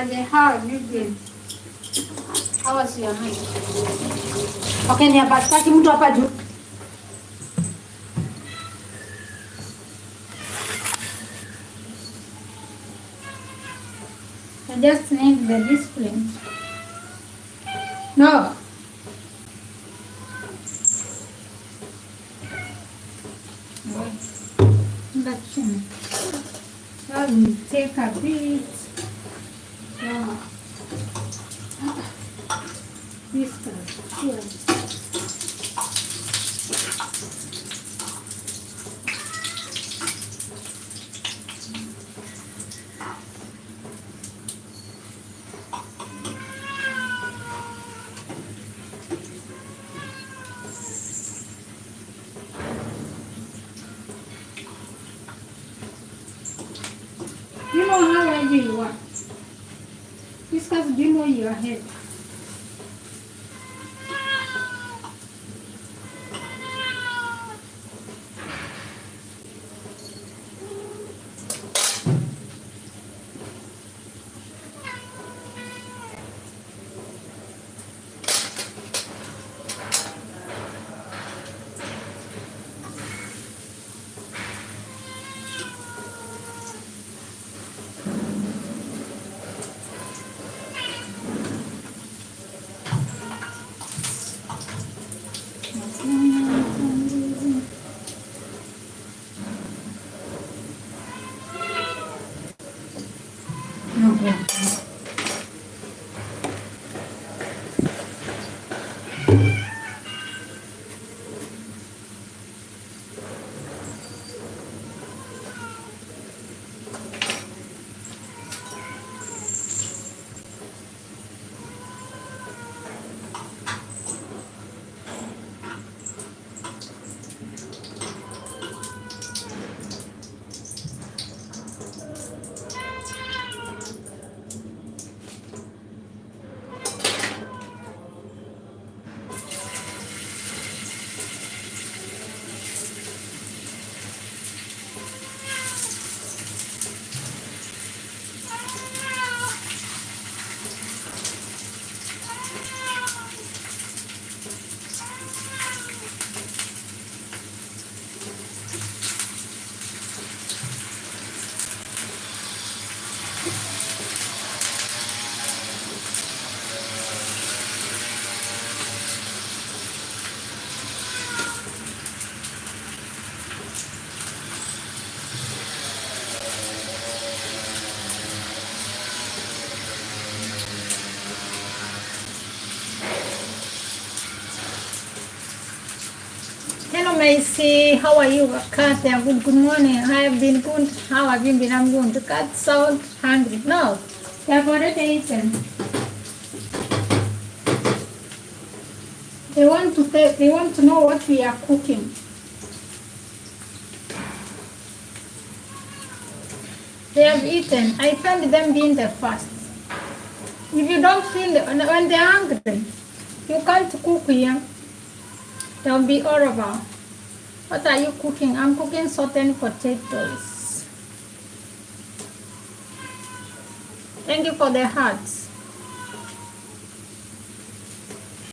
the heart, nigga. How was your night? Okay, ni hapa sitaki mtu hapa juu. I just need the display. No. That's I'll take a bit. Yeah. This here. You know how heavy you are. Discuss, do you know your head? Hello, Macy. How are you? Kat, yeah, good morning. I have been good. How have you been? I'm good. The cat sound hungry. No, they have already eaten. They want to take, they want to know what we are cooking. They have eaten. I found them being the first. If you don't feel when they're hungry, you can't cook here. They'll be horrible. What are you cooking? I'm cooking sauteed potatoes. Thank you for the hearts.